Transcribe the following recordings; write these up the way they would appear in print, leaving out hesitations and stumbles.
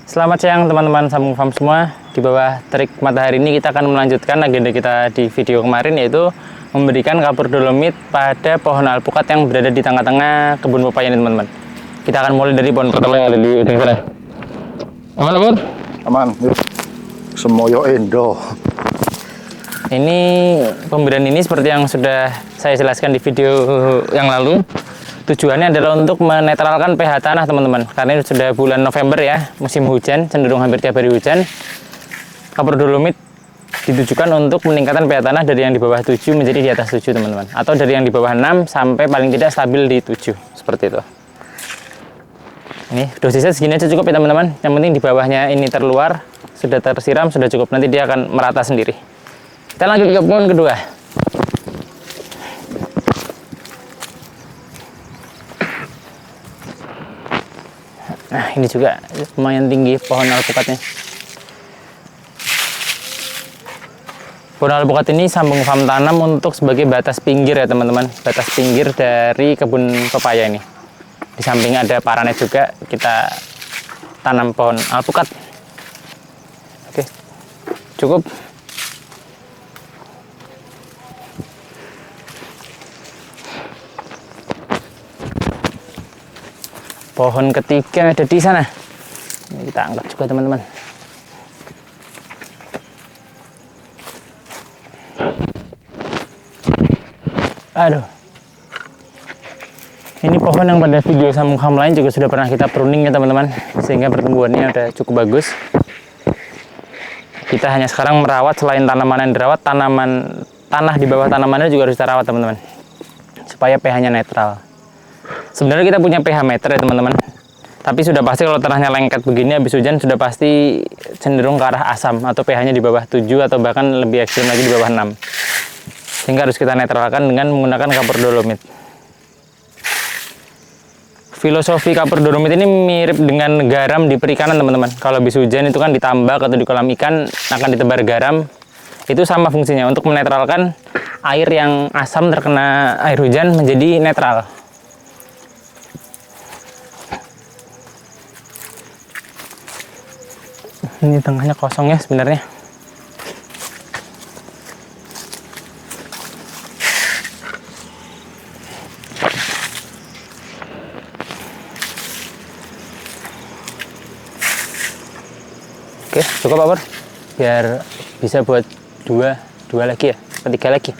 Selamat siang teman-teman Sambung Farm semua. Di bawah terik matahari ini kita akan melanjutkan agenda kita di video kemarin, yaitu memberikan kapur dolomit pada pohon alpukat yang berada di tengah-tengah kebun pepaya ini teman-teman. Kita akan mulai dari pohon pertama yang ada di ujung sana. Aman, Bur? Aman. Semoyo Endo. Ini pemberian ini seperti yang sudah saya jelaskan di video yang lalu. Tujuannya adalah untuk menetralkan pH tanah teman-teman. Karena ini sudah bulan November ya, musim hujan, cenderung hampir tiap hari hujan. Kapur dolomit ditujukan untuk meningkatkan pH tanah dari yang di bawah 7 menjadi di atas 7 teman-teman. Atau dari yang di bawah 6 sampai paling tidak stabil di 7. Seperti itu. Ini dosisnya segini aja cukup ya teman-teman. Yang penting di bawahnya ini terluar, sudah tersiram, sudah cukup. Nanti dia akan merata sendiri. Kita lanjut ke pohon kedua. Nah, ini juga lumayan tinggi pohon alpukatnya. Pohon alpukat ini Sambung Farm tanam untuk sebagai batas pinggir ya teman-teman. Batas pinggir dari kebun pepaya ini. Di samping ada paranet juga, kita tanam pohon alpukat. Oke, cukup. Pohon ketiga ada di sana. Ini kita angkat juga teman-teman. Aduh. Ini pohon yang pada video Sambung Farm lain juga sudah pernah kita pruning ya teman-teman. Sehingga pertumbuhannya udah cukup bagus. Kita hanya sekarang merawat, selain tanaman yang dirawat, tanah di bawah tanamannya juga harus kita rawat teman-teman. Supaya pH-nya netral. Sebenarnya kita punya pH meter ya teman-teman. Tapi sudah pasti kalau tanahnya lengket begini habis hujan sudah pasti cenderung ke arah asam atau pH-nya di bawah 7 atau bahkan lebih ekstrim lagi di bawah 6. Sehingga harus kita netralkan dengan menggunakan kapur dolomit. Filosofi kapur dolomit ini mirip dengan garam di perikanan teman-teman. Kalau habis hujan itu kan ditambak atau di kolam ikan akan ditebar garam. Itu sama fungsinya untuk menetralkan air yang asam terkena air hujan menjadi netral. Ini tengahnya kosong ya sebenarnya. Oke, cukup Pak Pur. Biar bisa buat dua lagi ya, ketiga lagi.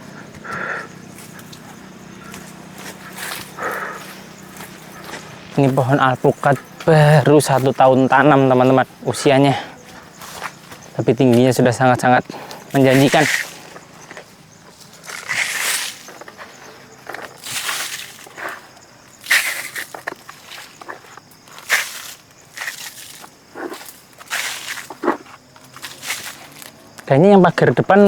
Ini pohon alpukat baru 1 tahun tanam teman-teman usianya. Tapi tingginya sudah sangat-sangat menjanjikan. Kayaknya yang pagar depan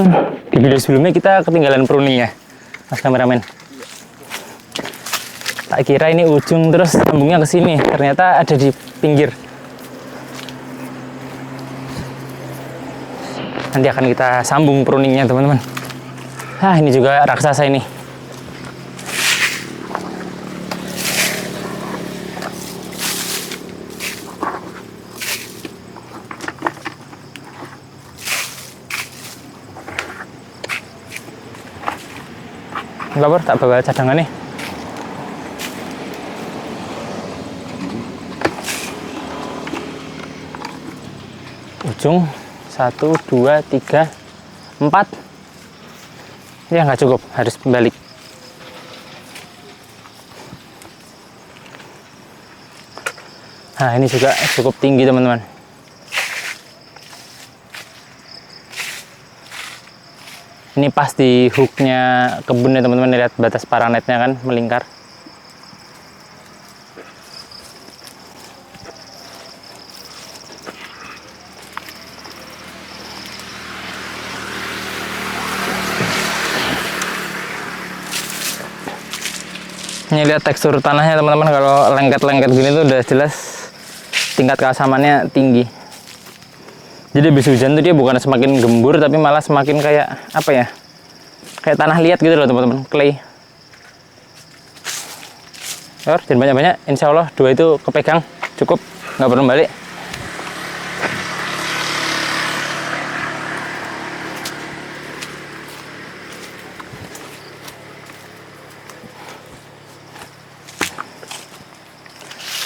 di video sebelumnya kita ketinggalan pruningnya, Mas kameramen. Tak kira ini ujung terus sambungnya ke sini, ternyata ada di pinggir. Nanti akan kita sambung pruningnya teman-teman. Nah, ini juga raksasa ini. Enggak Bor, tak bawa cadangan nih. Ujung 1, 2, 3, 4. Ya nggak cukup, harus balik. Nah, ini juga cukup tinggi teman-teman. Ini pas di hooknya kebunnya teman-teman, lihat batas paranetnya kan melingkar. Ini lihat tekstur tanahnya teman-teman, kalau lengket-lengket gini tuh udah jelas tingkat keasamannya tinggi. Jadi habis hujan tuh dia bukan semakin gembur, tapi malah semakin kayak apa ya, kayak tanah liat gitu loh teman-teman, clay. Jangan banyak-banyak, insya Allah 2 itu kepegang cukup. nggak perlu balik.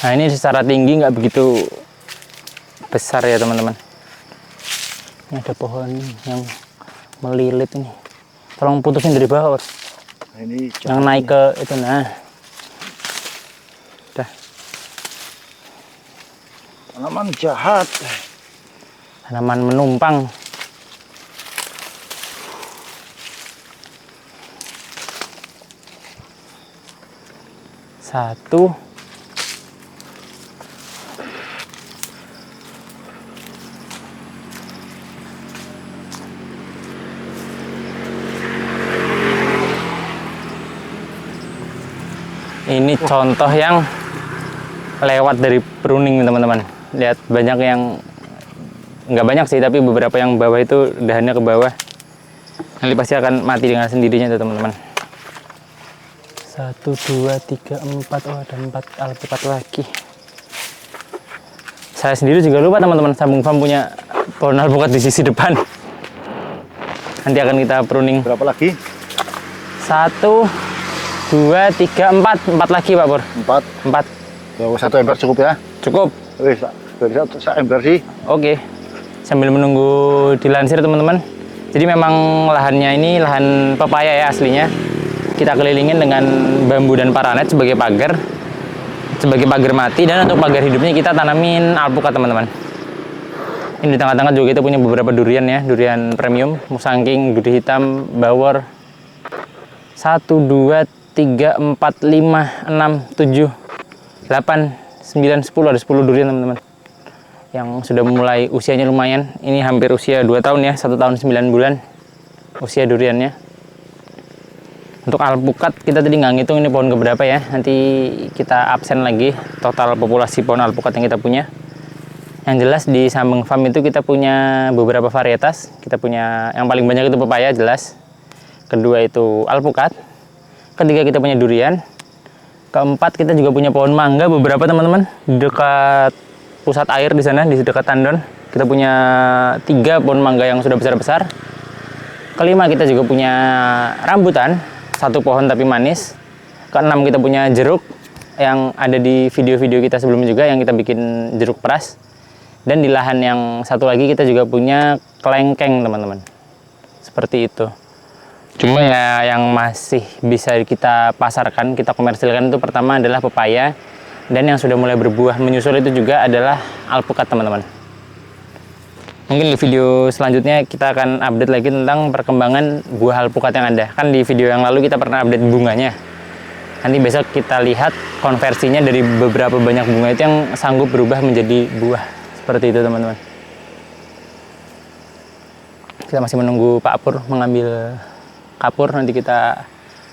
Nah ini secara tinggi nggak begitu besar ya teman-teman. Ini ada pohon yang melilit ini. Tolong putusin dari bawah, Bor. Nah, ini Yang naik ke itu, nah. Udah. tanaman jahat. Tanaman menumpang. Satu. Ini contoh yang lewat dari pruning teman-teman. Lihat banyak yang nggak banyak sih, tapi beberapa yang bawah itu dahannya ke bawah. Nanti pasti akan mati dengan sendirinya tuh teman-teman. 1, 2, 3, 4. Oh ada 4 alpukat lagi. Saya sendiri juga lupa teman-teman, Sambung Farm punya pohon alpukat di sisi depan. Nanti akan kita pruning. Berapa lagi? 1, 2, 3, 4 lagi Pak Pur. 4. 4 Ya, 1 ember cukup ya. cukup. Wis, satu ember sih. Oke, sambil menunggu dilansir teman-teman. Jadi memang lahannya ini lahan pepaya ya aslinya. Kita kelilingin dengan bambu dan paranet sebagai pagar mati, dan untuk pagar hidupnya kita tanamin alpukat teman-teman. Ini di tengah-tengah juga kita punya beberapa durian ya, durian premium, musangking, duri hitam, bawor. 1, 2, 3, 4, 5, 6, 7, 8, 9, 10. Ada 10 durian teman-teman yang sudah mulai usianya lumayan. Ini hampir usia 2 tahun ya, 1 tahun 9 bulan usia duriannya. Untuk alpukat kita tadi nggak ngitung ini pohon keberapa ya, nanti kita absen lagi total populasi pohon alpukat yang kita punya. Yang jelas di Sambung Farm itu kita punya beberapa varietas. Kita punya yang paling banyak itu pepaya jelas, kedua itu alpukat, ketiga kita punya durian, keempat kita juga punya pohon mangga beberapa teman-teman di dekat pusat air di sana, di dekat tandon. Kita punya 3 pohon mangga yang sudah besar-besar. Kelima kita juga punya rambutan, 1 pohon tapi manis. Keenam kita punya jeruk yang ada di video-video kita sebelumnya juga, yang kita bikin jeruk peras. Dan di lahan yang satu lagi kita juga punya kelengkeng teman-teman. Seperti itu. Cuma ya yang masih bisa kita pasarkan, kita komersilkan itu pertama adalah pepaya, dan yang sudah mulai berbuah menyusul itu juga adalah alpukat teman-teman. Mungkin di video selanjutnya kita akan update lagi tentang perkembangan buah alpukat yang ada. Kan di video yang lalu kita pernah update bunganya. Nanti besok kita lihat konversinya dari beberapa banyak bunga itu yang sanggup berubah menjadi buah. Seperti itu teman-teman. Kita masih menunggu Pak Pur mengambil kapur, nanti kita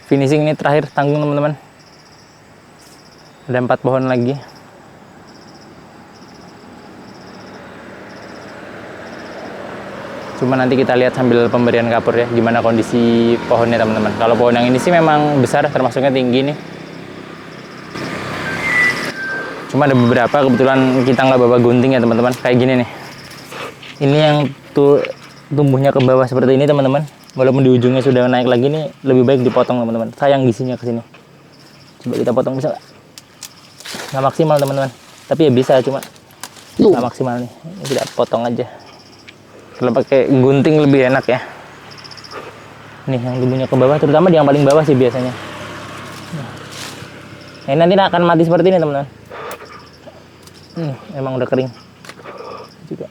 finishing. Ini terakhir tanggung teman-teman. Ada 4 pohon lagi. Cuma nanti kita lihat sambil pemberian kapur ya, gimana kondisi pohonnya teman-teman. Kalau pohon yang ini sih memang besar, termasuknya tinggi nih. Cuma ada beberapa kebetulan kita nggak bawa gunting ya teman-teman, kayak gini nih. Ini yang tumbuhnya ke bawah seperti ini teman-teman. Walaupun di ujungnya sudah naik lagi nih, lebih baik dipotong teman-teman. Sayang gisinya ke sini. Coba kita potong, bisa nggak maksimal teman-teman, tapi ya bisa, cuma nggak maksimal nih. Ini kita potong aja. Kalau pakai gunting lebih enak ya. Nih yang tumbuhnya ke bawah, terutama di yang paling bawah sih biasanya. Nah, ini nanti akan mati seperti ini teman-teman. Emang udah kering juga.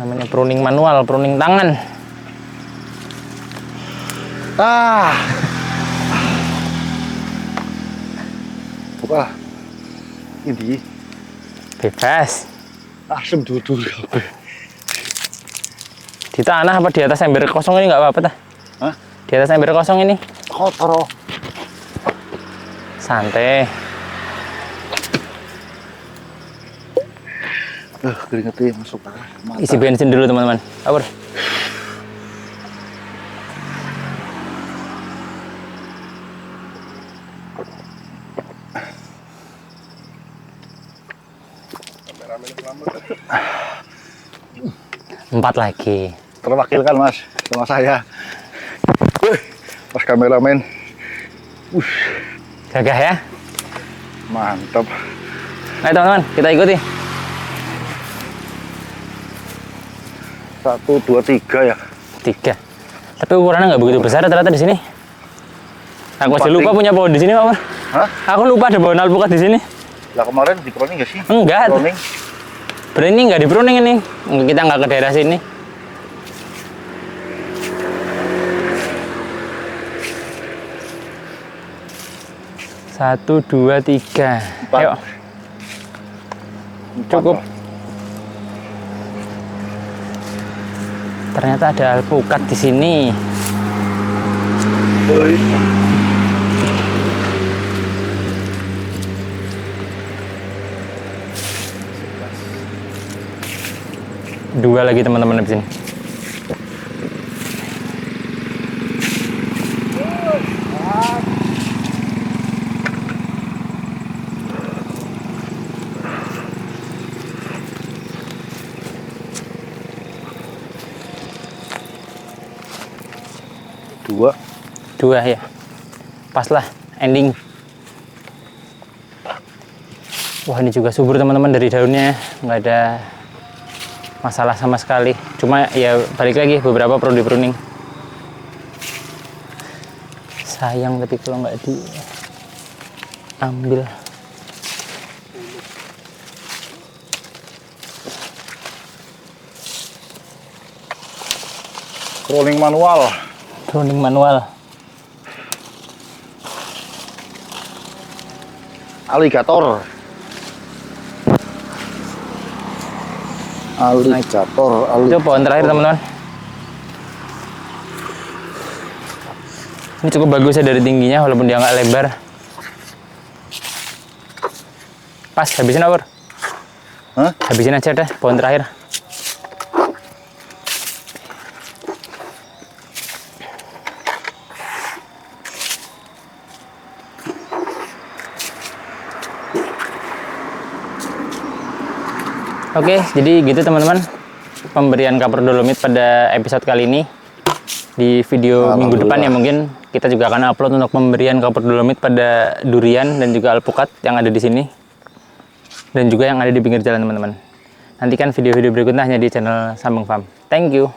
Namanya pruning manual, pruning tangan. Wah, ini Bebas. asem duduk. Di tanah apa di atas ember kosong ini nggak apa-apa tah? Hah? Di atas ember kosong ini Kotor. santai. Keringetnya masuk ke mata. Isi bensin dulu teman-teman. Abur. Empat lagi. Terwakilkan Mas sama saya. Wih, Mas kameramen. Gagah ya. Mantap. Ayo teman-teman, kita ikuti. 1, 2, 3 ya. 3. Tapi ukurannya nggak begitu besar ternyata di sini. Aku aja lupa punya pohon di sini, Pak. Hah? Aku lupa ada pohon alpukat di sini. Lah kemarin di pruning nggak sih? Enggak. Pruning. Berarti nggak di pruning ini. Kita nggak ke daerah sini. Satu, dua, tiga. Empat. Ayo. Cukup. Ternyata ada alpukat di sini. Wih. Dua lagi teman-teman di sini. Dua ya. Pas lah ending. Wah, ini juga subur teman-teman dari daunnya. Nggak ada masalah sama sekali. Cuma ya balik lagi beberapa perlu di pruning. Sayang tapi kalau nggak diambil. Pruning manual. Pruning manual. Aligator. Aligator. Itu pohon terakhir teman-teman. Ini cukup bagus ya dari tingginya walaupun dia nggak lebar. Pas, habisin apa? Hah? Habisin aja deh pohon terakhir. Oke, jadi gitu teman-teman pemberian kapur dolomit pada episode kali ini. Di video minggu depan ya mungkin kita juga akan upload untuk pemberian kapur dolomit pada durian dan juga alpukat yang ada di sini. Dan juga yang ada di pinggir jalan teman-teman. Nantikan video-video berikutnya hanya di channel Sambung Farm. Thank you.